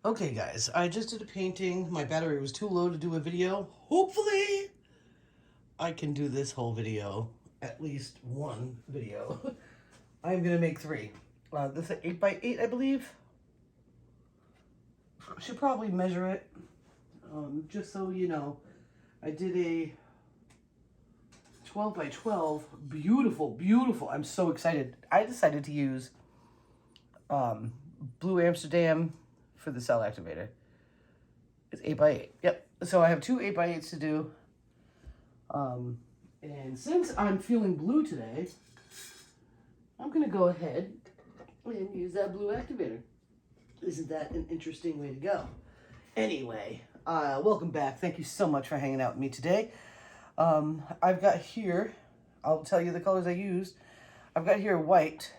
Okay guys, I just did a painting. My battery was too low to do a video. Hopefully I can do this whole video, at least one video. I'm gonna make three. This is 8x8, I believe. Should probably measure it, just so you know. I did a 12x12, beautiful, beautiful. I'm so excited. I decided to use Blue Amsterdam for the cell activator. It's 8x8. Yep. So I have two 8x8s to do. And since I'm feeling blue today, I'm going to go ahead and use that blue activator. Isn't that an interesting way to go? Anyway, welcome back. Thank you so much for hanging out with me today. I've got here, I'll tell you the colors I used. I've got here white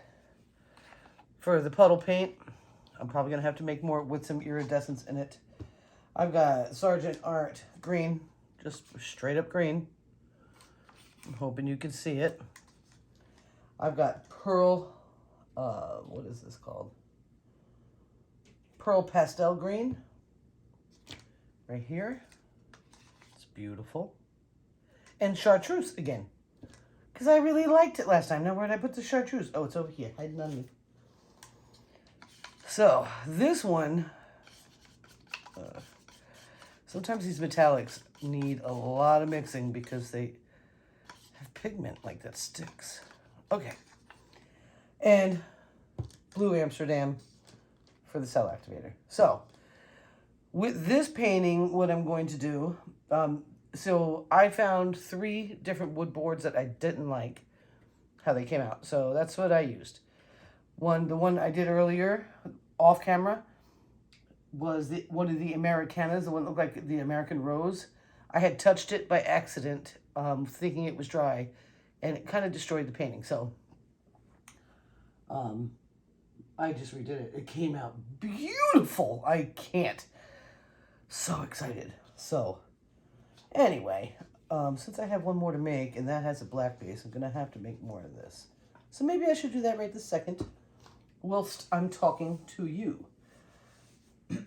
for the puddle paint. I'm probably going to have to make more with some iridescence in it. I've got Sargent Art Green, just straight up green. I'm hoping you can see it. I've got Pearl, what is this called? Pearl Pastel Green, right here. It's beautiful. And chartreuse again, because I really liked it last time. Now where did I put the chartreuse? Oh, it's over here, hiding on me. So, this one, sometimes these metallics need a lot of mixing because they have pigment like that sticks. Okay. And Blue Amsterdam for the cell activator. So, with this painting, what I'm going to do, so I found 3 different wood boards that I didn't like how they came out. So that's what I used. The one I did earlier, off camera, was one of the Americanas, the one that looked like the American Rose. I had touched it by accident, thinking it was dry, and it kind of destroyed the painting. So I just redid it. It came out beautiful. I can't. So excited. So anyway, since I have one more to make, and that has a black base, I'm going to have to make more of this. So maybe I should do that right this second, whilst I'm talking to you. Get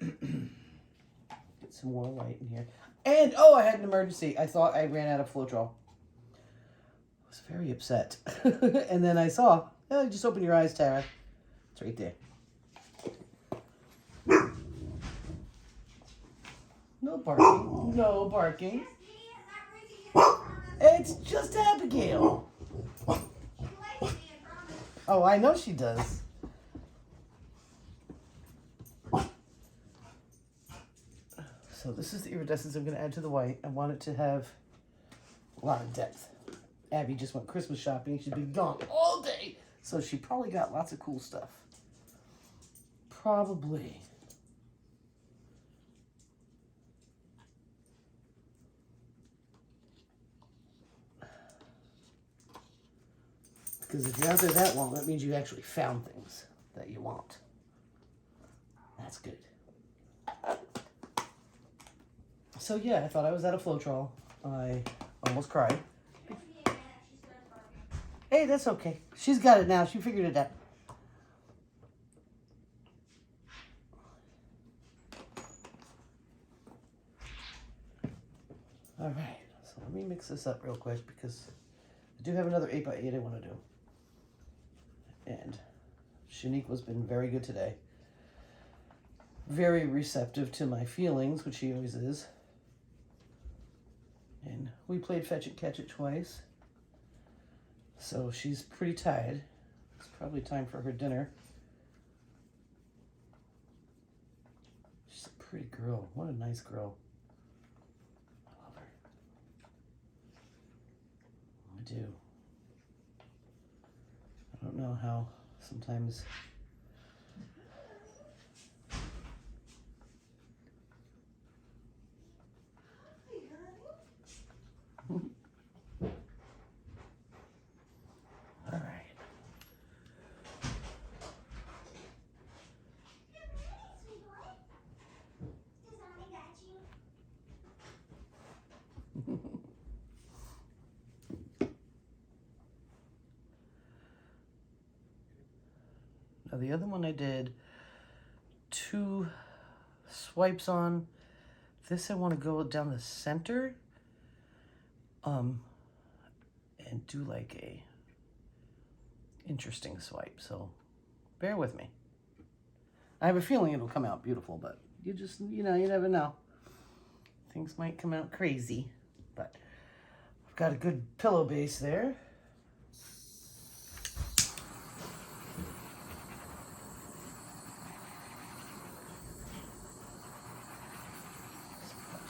some more white in here. And, oh, I had an emergency. I thought I ran out of Floetrol. I was very upset. And then I saw, oh, just open your eyes, Tara. It's right there. No barking. No barking. It's just Abigail. Oh, I know she does. So this is the iridescence I'm going to add to the white. I want it to have a lot of depth. Abby just went Christmas shopping. She's been gone all day. So she probably got lots of cool stuff. Probably. Because if you're out there that long, that means you actually found things that you want. That's good. So yeah, I thought I was out of Floetrol. I almost cried. Hey, that's okay. She's got it now. She figured it out. All right. So let me mix this up real quick because I do have another 8x8 I want to do. And Shaniqua's been very good today. Very receptive to my feelings, which she always is. And we played Fetch It, Catch It twice. So she's pretty tired. It's probably time for her dinner. She's a pretty girl. What a nice girl. I love her. I do. I don't know how sometimes all right. Now the other one I did 2 swipes on. This I want to go down the center and do like a interesting swipe. So bear with me. I have a feeling it'll come out beautiful, but you just, you know, you never know. Things might come out crazy, but I've got a good pillow base there.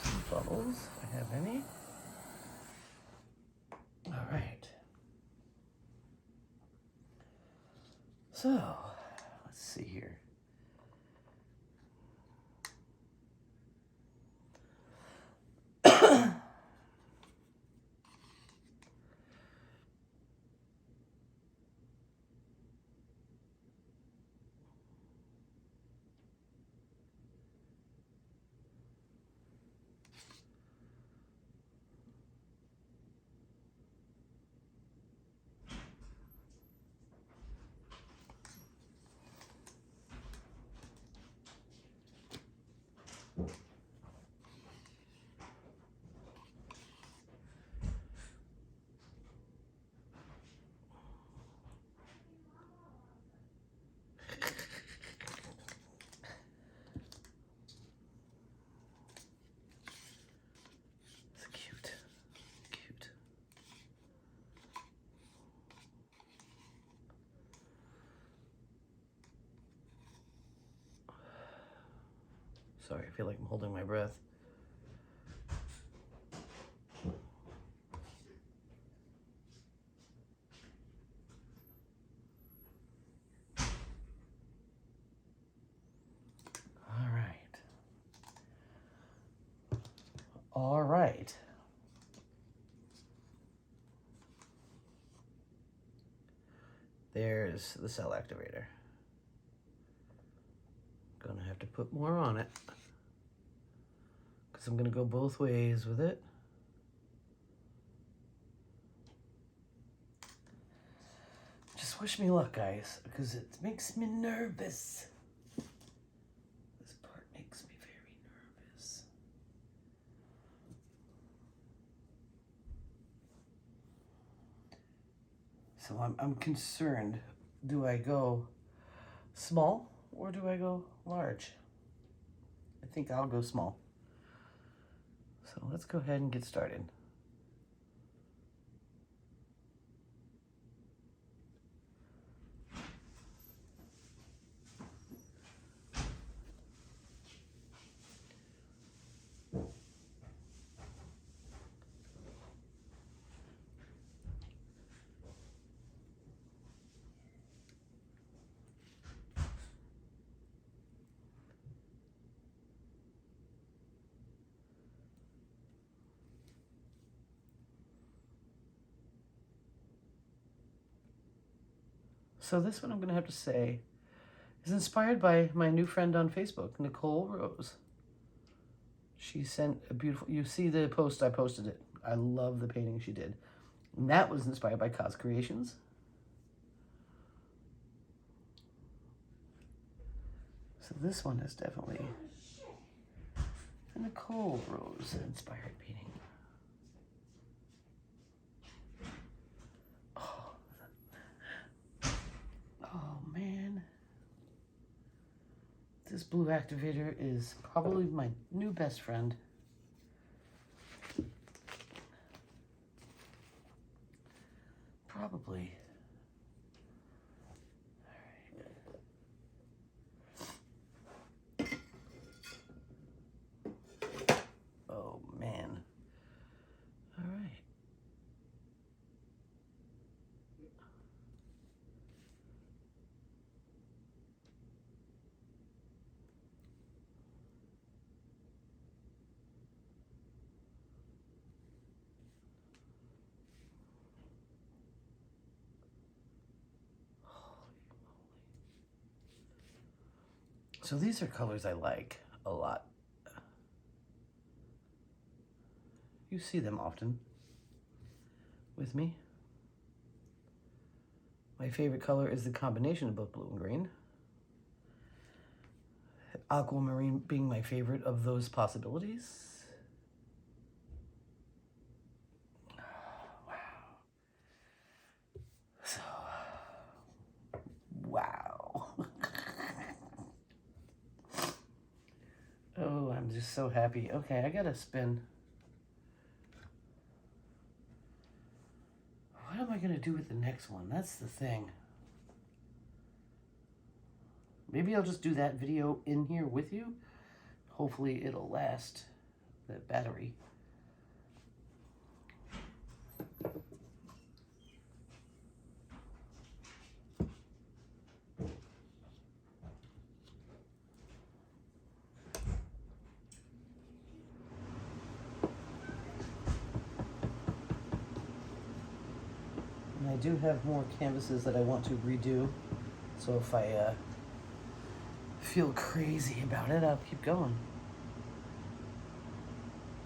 Some bubbles, if I have any. All right. So, let's see here. Sorry, I feel like I'm holding my breath. All right. There's the cell activator. Gonna have to put more on it because I'm gonna go both ways with it. Just wish me luck, guys, because it makes me nervous. This part makes me very nervous. So I'm concerned. Do I go small or do I go large? I think I'll go small. So let's go ahead and get started. So this one I'm going to have to say is inspired by my new friend on Facebook, Nicole Rose. She sent a beautiful, you see the post, I posted it. I love the painting she did. And that was inspired by Cos Creations. So this one is definitely a Nicole Rose inspired painting. Oh man. This blue activator is probably my new best friend. Probably. Oh man. All right. So these are colors I like a lot. You see them often with me. My favorite color is the combination of both blue and green. aquamarine being my favorite of those possibilities. Wow. So, wow. Oh, I'm just so happy. Okay, I gotta spin. What am I gonna do with the next one? That's the thing. Maybe I'll just do that video in here with you. Hopefully it'll last, the battery. And I do have more canvases that I want to redo. So if I feel crazy about it, I'll keep going.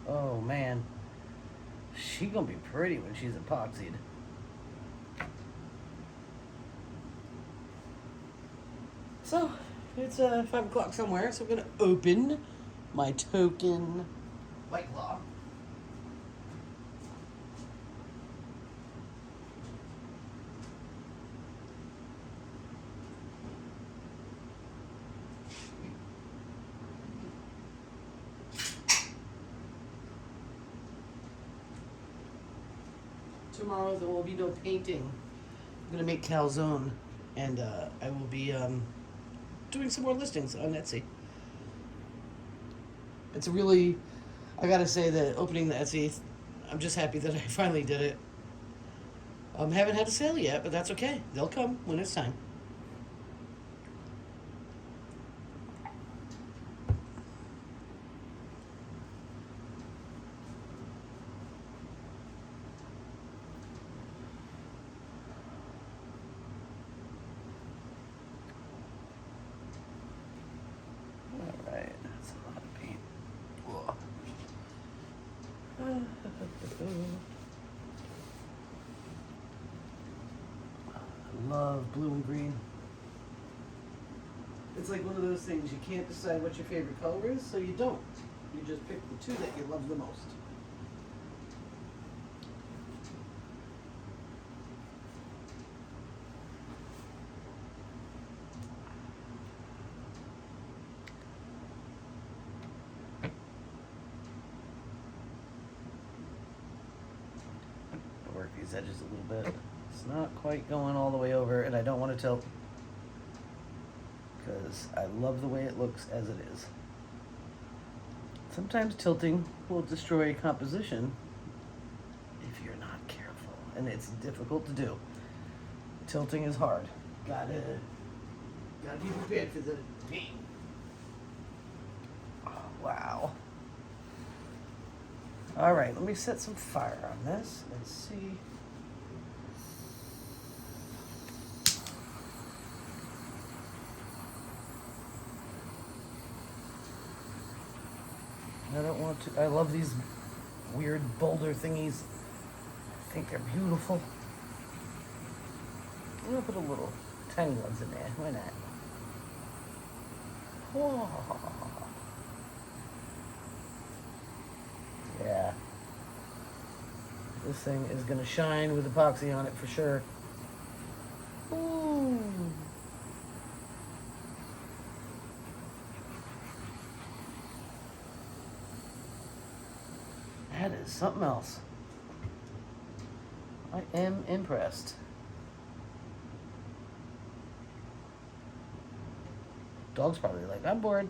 Oh man, she gonna be pretty when she's epoxied. So it's 5 o'clock somewhere, so I'm gonna open my token White Claw. Tomorrow there will be no painting. I'm gonna make calzone, and I will be doing some more listings on Etsy. It's really, I gotta say that opening the Etsy, I'm just happy that I finally did it. Haven't had a sale yet, but that's okay. They'll come when it's time. I love blue and green. It's like one of those things, you can't decide what your favorite color is, so you don't. You just pick the two that you love the most. Work these edges a little bit. It's not quite going all the way over, and I don't want to tilt because I love the way it looks as it is. Sometimes tilting will destroy composition if you're not careful, and it's difficult to do. Tilting is hard. Gotta be prepared for the pain. Oh, wow. All right, let me set some fire on this and see. I don't want to, I love these weird boulder thingies. I think they're beautiful. I'm gonna put a little tiny ones in there, why not? Oh. Yeah. This thing is gonna shine with epoxy on it for sure. Ooh. That is something else. I am impressed. Dog's probably like, I'm bored.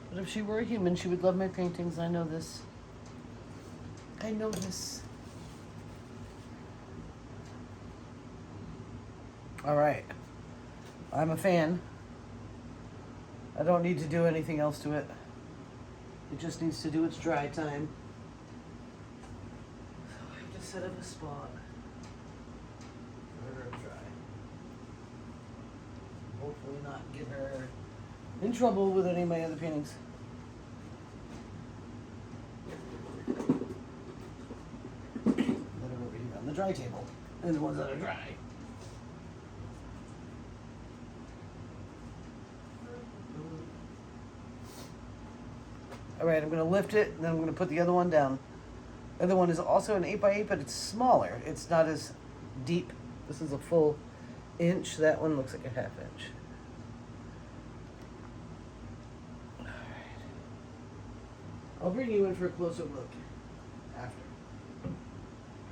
But if she were a human, she would love my paintings. I know this. I know this. All right. I'm a fan. I don't need to do anything else to it. It just needs to do its dry time. So I have to set up a spot for her to dry. Hopefully not get her in trouble with any of my other paintings. That are over here on the dry table. And the ones that are dry. All right, I'm going to lift it, and then I'm going to put the other one down. The other one is also an 8x8, but it's smaller. It's not as deep. This is a full inch. That one looks like a half inch. All right. I'll bring you in for a closer look after.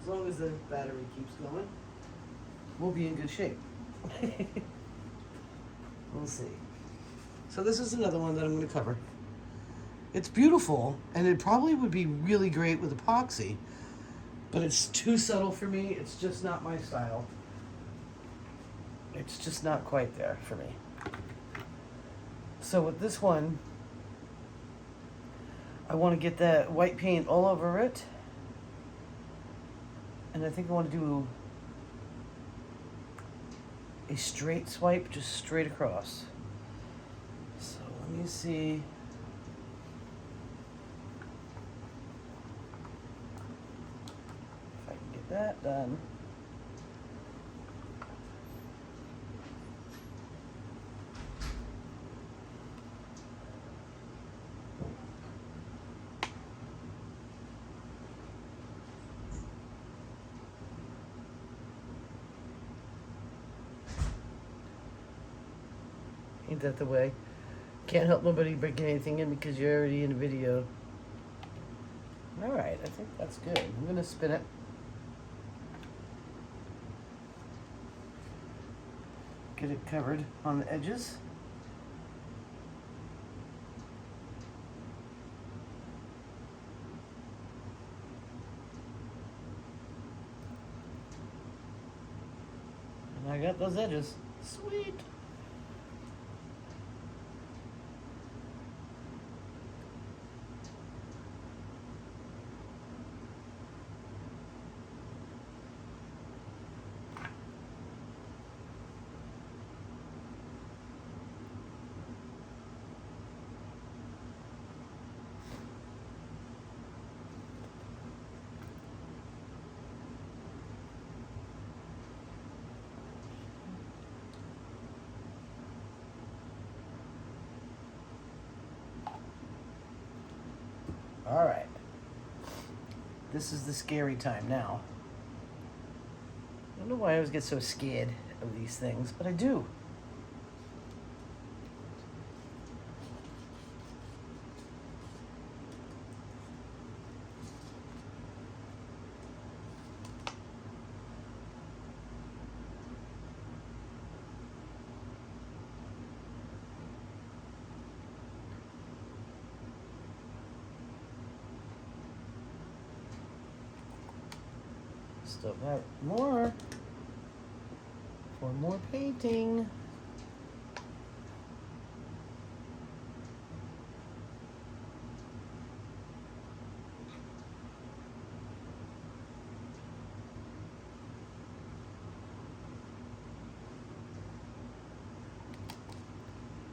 As long as the battery keeps going, we'll be in good shape. We'll see. So this is another one that I'm going to cover. It's beautiful, and it probably would be really great with epoxy, but it's too subtle for me. It's just not my style. It's just not quite there for me. So with this one, I want to get that white paint all over it, and I think I want to do a straight swipe, just straight across. So let me see. If I can get that done. Ain't that the way? Can't help nobody breaking anything in because you're already in a video. Alright, I think that's good. I'm going to spin it. Get it covered on the edges. And I got those edges. Sweet. All right. This is the scary time now. I don't know why I always get so scared of these things, but I do. Still got more for more painting.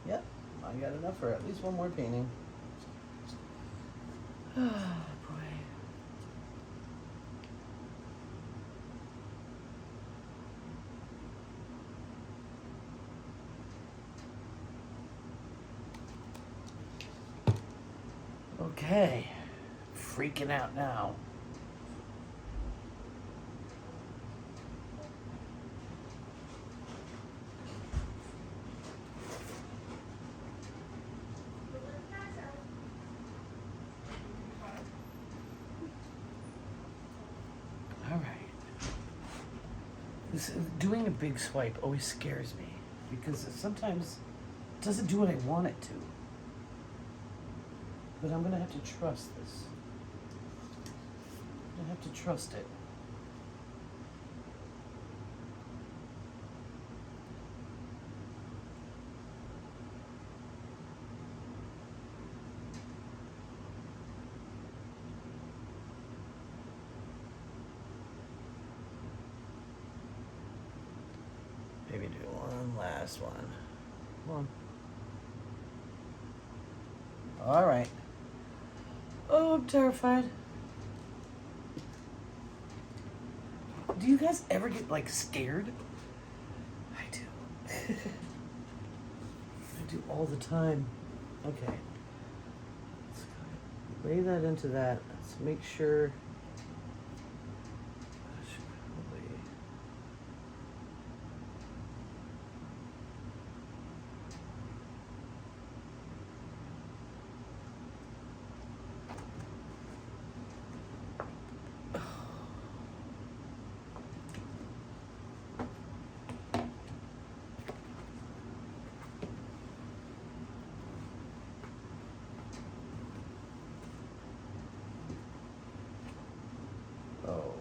Yep, I got enough for at least one more painting. Oh boy. Okay, freaking out now. All right. Doing a big swipe always scares me because sometimes it doesn't do what I want it to. But I'm gonna have to trust this. I'm gonna have to trust it. Maybe do one last one. Come on. All right. Oh, I'm terrified. Do you guys ever get, like, scared? I do. I do all the time. Okay. Let's go ahead. lay that into that. Let's make sure. I should probably. Oh.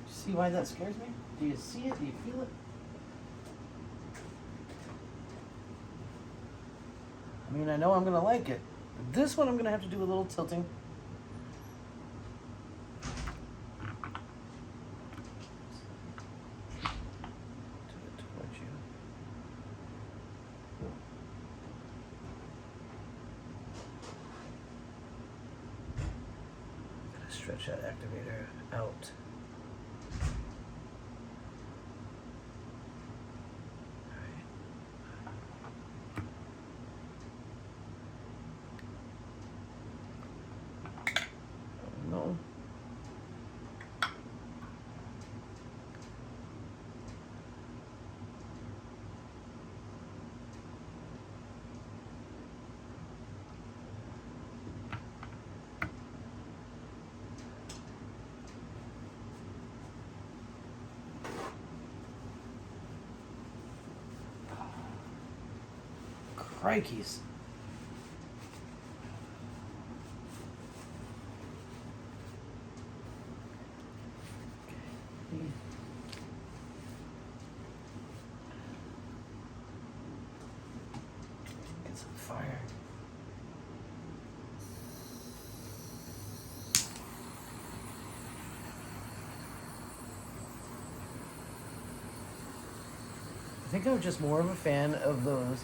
See why that scares me? Do you see it? Do you feel it? I mean, I know I'm gonna like it. This one I'm gonna have to do a little tilting. Stretch that activator out. No. Crikeys. Get some fire. I think I'm just more of a fan of those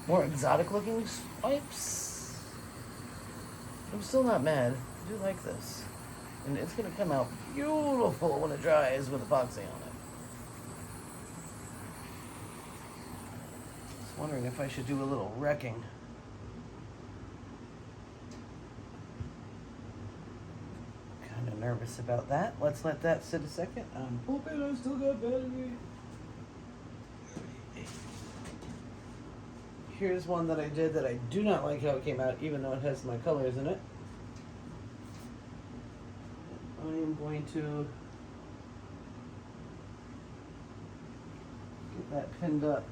more exotic looking swipes. I'm still not mad. I do like this. And it's going to come out beautiful when it dries with epoxy on it. Just wondering if I should do a little wrecking. Kind of nervous about that. Let's let that sit a second. I'm hoping I still got battery. Here's one that I did that I do not like how it came out, even though it has my colors in it. I am going to get that pinned up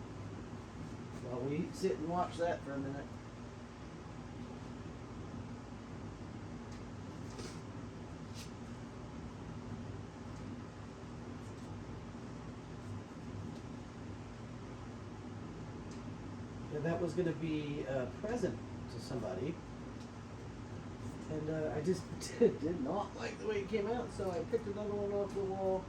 while we sit and watch that for a minute. That was going to be a present to somebody, and I just did not like the way it came out, so I picked another one off the wall.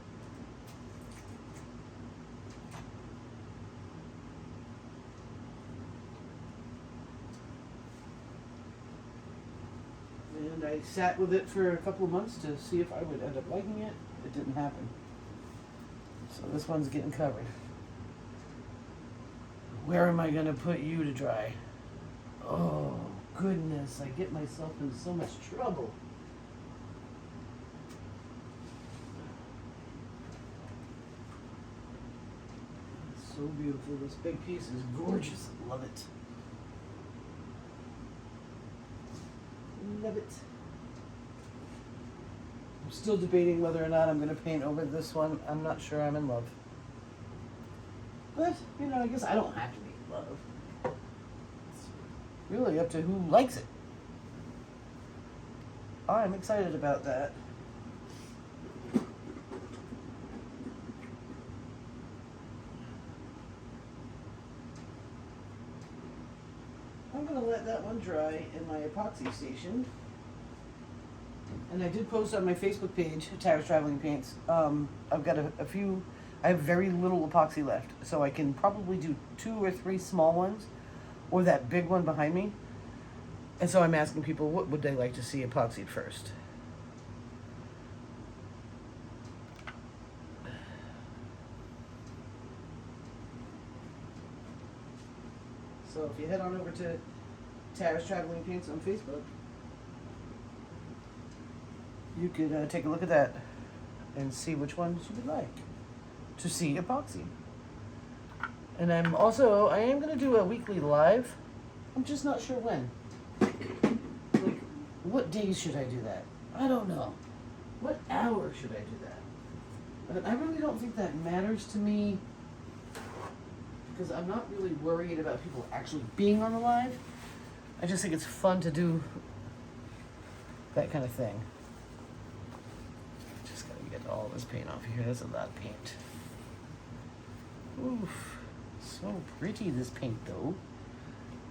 And I sat with it for a couple of months to see if I would end up liking it. It didn't happen. So this one's getting covered. Where am I going to put you to dry? Oh, goodness. I get myself in so much trouble. It's so beautiful. This big piece is gorgeous. I love it. Love it. I'm still debating whether or not I'm going to paint over this one. I'm not sure I'm in love. But, you know, I guess I don't have to be in love. It's really up to who likes it. I'm excited about that. I'm going to let that one dry in my epoxy station. And I did post on my Facebook page, Tara's Traveling Paints. I've got a few... I have very little epoxy left, so I can probably do 2 or 3 small ones, or that big one behind me. And so I'm asking people, what would they like to see epoxied first? So if you head on over to Tara's Traveling Paints on Facebook, you could take a look at that and see which ones you would like to see epoxy. And I am going to do a weekly live. I'm just not sure when. Like, what days should I do that? I don't know. What hour should I do that? But I really don't think that matters to me, because I'm not really worried about people actually being on the live. I just think it's fun to do that kind of thing. Just gotta get all this paint off here. That's a lot of paint. Oof. So pretty, this paint, though.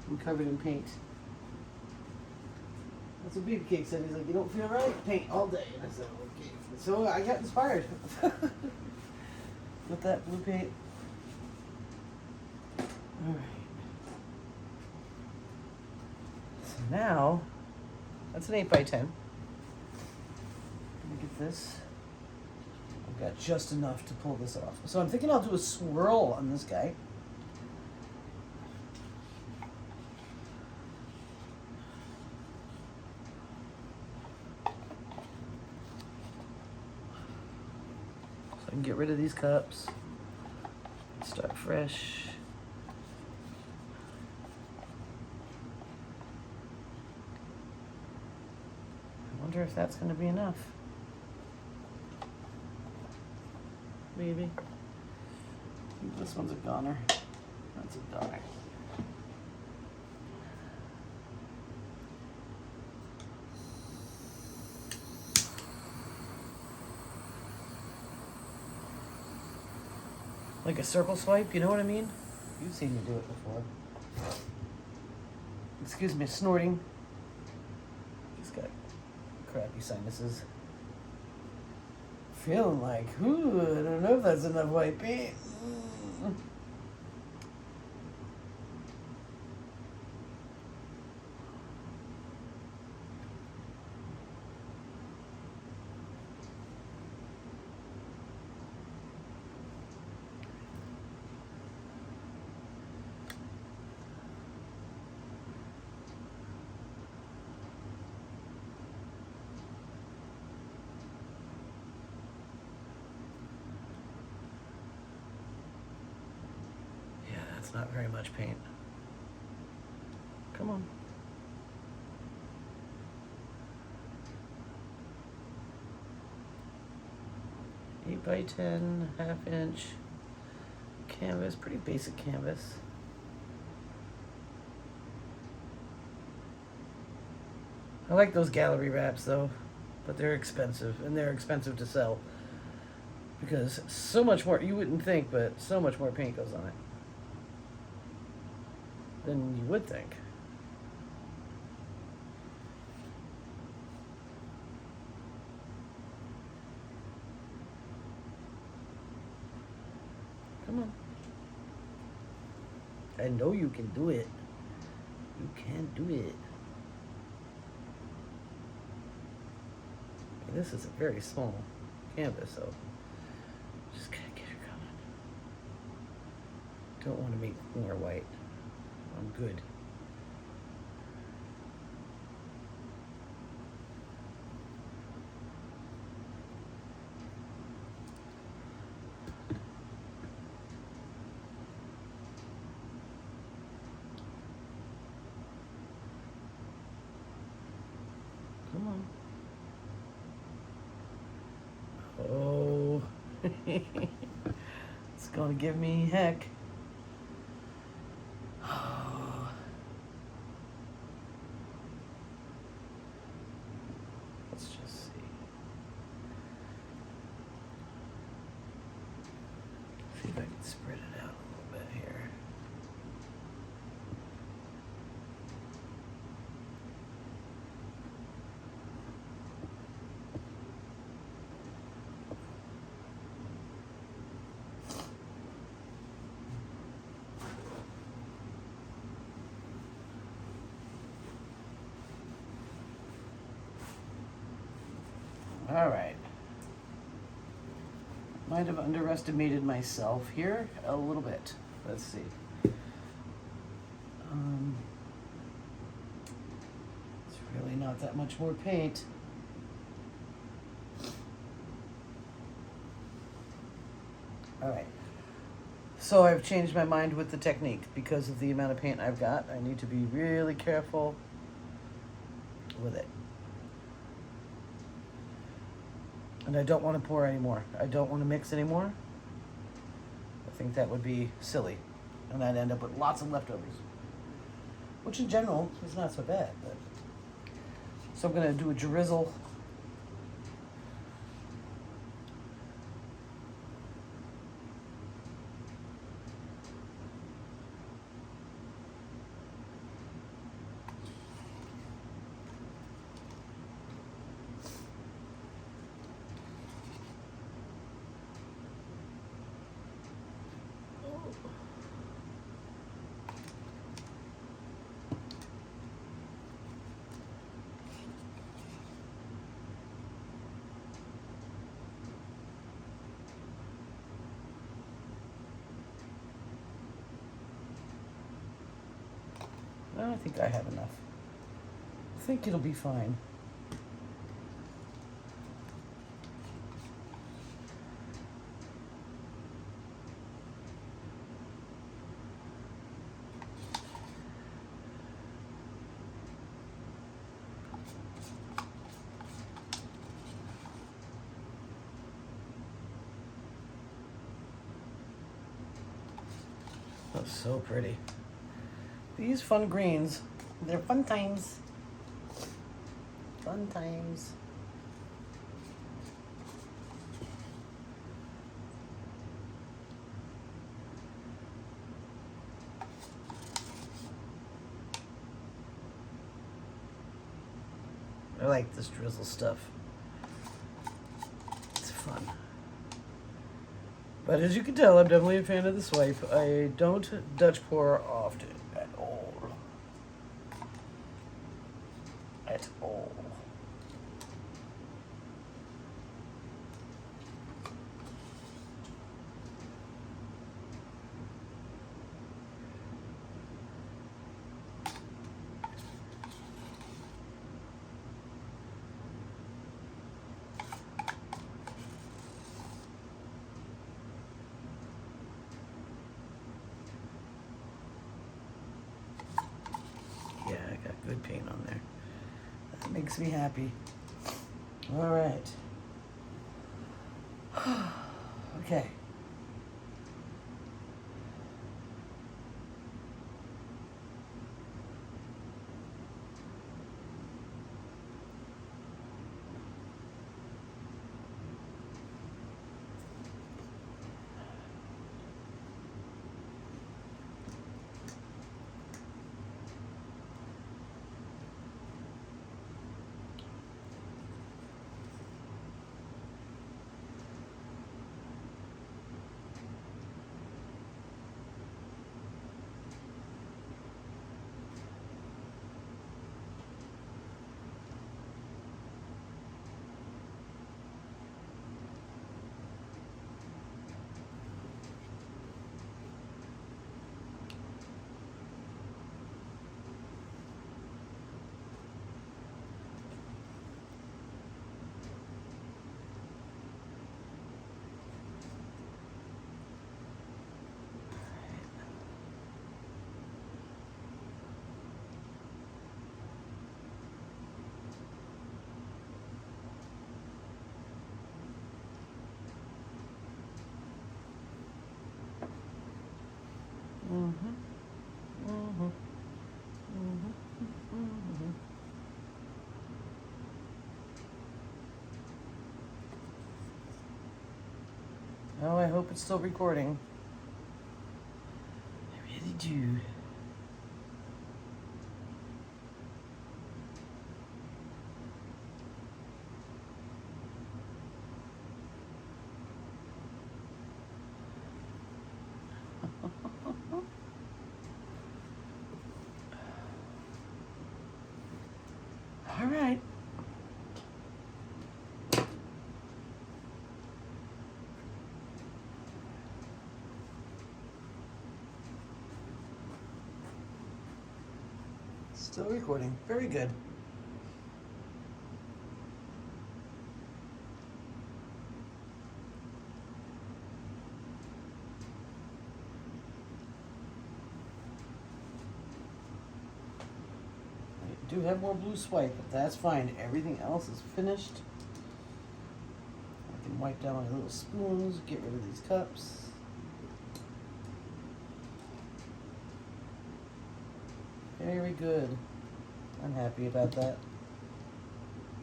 I'm covered in paint. That's what Baby Cake said. He's like, you don't feel right? Paint all day. And I said, okay. So I got inspired with that blue paint. All right. So now, that's an 8x10. Let me get this. I've got just enough to pull this off. So I'm thinking I'll do a swirl on this guy. So I can get rid of these cups. Start fresh. I wonder if that's going to be enough. Maybe. I think this one's a goner. That's a goner. Like a circle swipe, you know what I mean? You've seen me do it before. Excuse me, snorting. Just got crappy sinuses. Feeling like, ooh, I don't know if that's enough white paint. Not very much paint. Come on. Eight by 10, half-inch canvas, pretty basic canvas. I like those gallery wraps though, but they're expensive, and they're expensive to sell because so much more, you wouldn't think, but so much more paint goes on it than you would think. Come on. I know you can do it. You can do it. And this is a very small canvas, so just gotta get her going. Don't want to make more white. I'm good. Come on. Oh. It's gonna give me heck. Let's just see. See if I can spread it out a little bit here. All right. Might have underestimated myself here a little bit. Let's see. that much more paint. All right. So I've changed my mind with the technique because of the amount of paint I've got. I need to be really careful with it. And I don't want to pour anymore. I don't want to mix anymore. I think that would be silly. And I'd end up with lots of leftovers. Which in general is not so bad. But... So I'm going to do a drizzle. I think I have enough. I think it'll be fine. That's so pretty. These fun greens, they're fun times. Fun times. I like this drizzle stuff. It's fun. But as you can tell, I'm definitely a fan of the swipe. I don't Dutch pour often at all. At all. Yeah, I got good paint on there. That makes me happy. All right. Okay. Oh, I hope it's still recording. I really do. All right. Still recording. Very good. do have more blue swipe, but that's fine. Everything else is finished. I can wipe down my little spoons, get rid of these cups. Very good. I'm happy about that.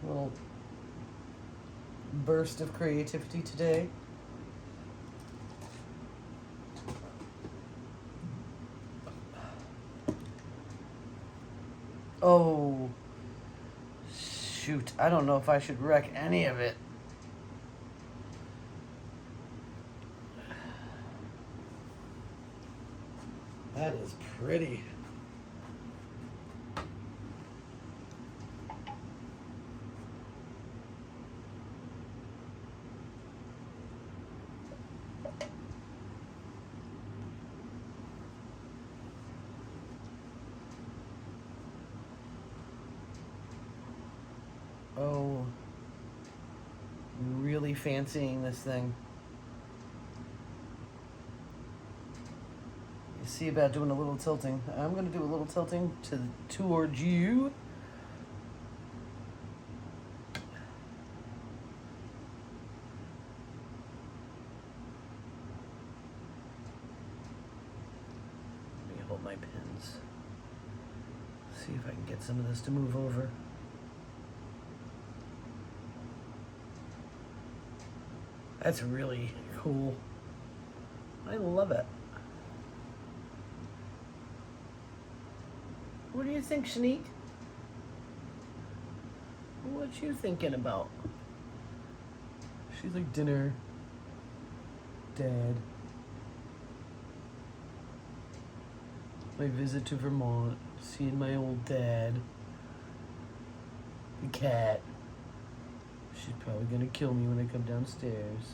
Little burst of creativity today. Oh, shoot. I don't know if I should wreck any of it. That is pretty. Oh, really fancying this thing. You see about doing a little tilting. I'm going to do a little tilting towards you. Let me hold my pins. See if I can get some of this to move over. That's really cool. I love it. What do you think, Shanique? What you thinking about? She's like, dinner, Dad, my visit to Vermont, seeing my old dad, the cat. She's probably gonna kill me when I come downstairs.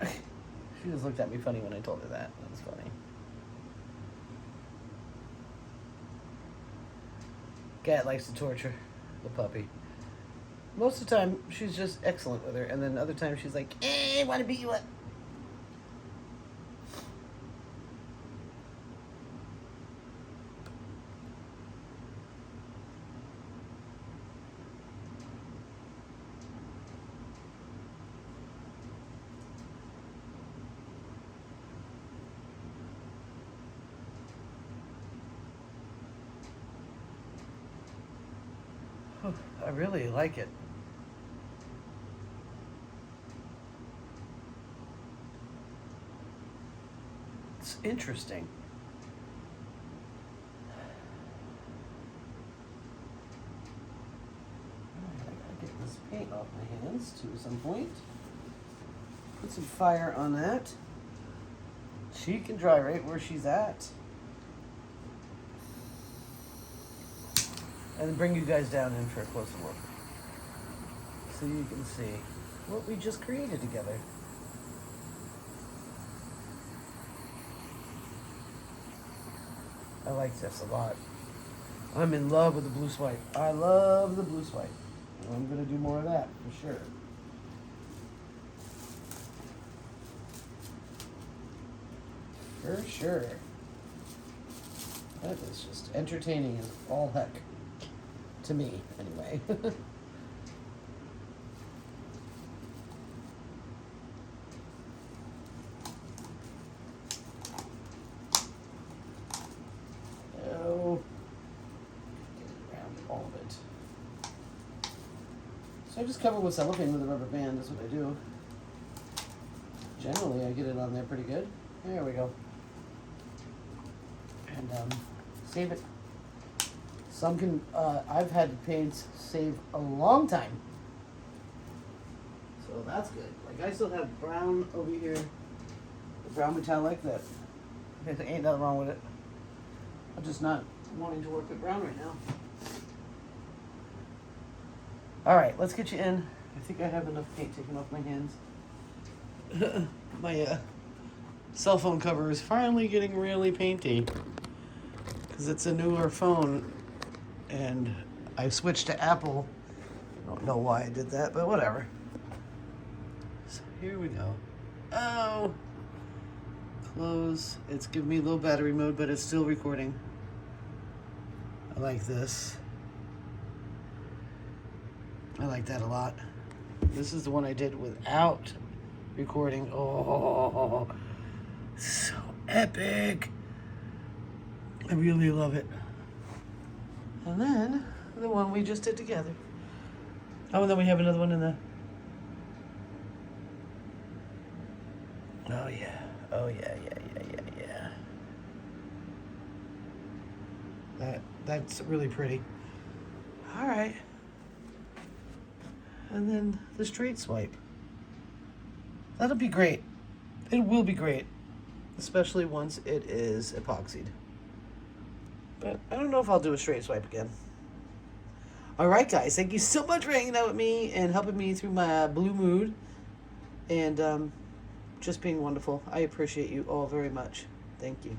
She just looked at me funny when I told her that. That was funny. Cat likes to torture the puppy. Most of the time, she's just excellent with her, and then other times she's like, I want to beat you up. I really like it. It's interesting. I gotta get this paint off my hands to some point. Put some fire on that. She can dry right where she's at. And bring you guys down in for a closer look, so you can see what we just created together. I like this a lot. I'm in love with the blue swipe. I love the blue swipe. And I'm going to do more of that for sure. For sure. That is just entertaining as all heck. To me, anyway. Oh, get around all of it. So I just cover with cellophane with a rubber band. That's what I do. Generally, I get it on there pretty good. There we go. And save it. Some can, I've had paints save a long time. So that's good. Like I still have brown over here, the brown metallic that, there ain't nothing wrong with it. I'm just not wanting to work with brown right now. All right, let's get you in. I think I have enough paint taken off my hands. My cell phone cover is finally getting really painty because it's a newer phone. And I switched to Apple. I don't know why I did that, but whatever. So here we go. Oh, close. It's giving me low battery mode, but it's still recording. I like this. I like that a lot. This is the one I did without recording. Oh, so epic. I really love it. And then the one we just did together. Oh, and then we have another one in the... Oh, yeah. Oh, yeah. That's really pretty. All right. And then the straight swipe. That'll be great. It will be great. Especially once it is epoxied. But I don't know if I'll do a straight swipe again. All right, guys. Thank you so much for hanging out with me and helping me through my blue mood. And just being wonderful. I appreciate you all very much. Thank you.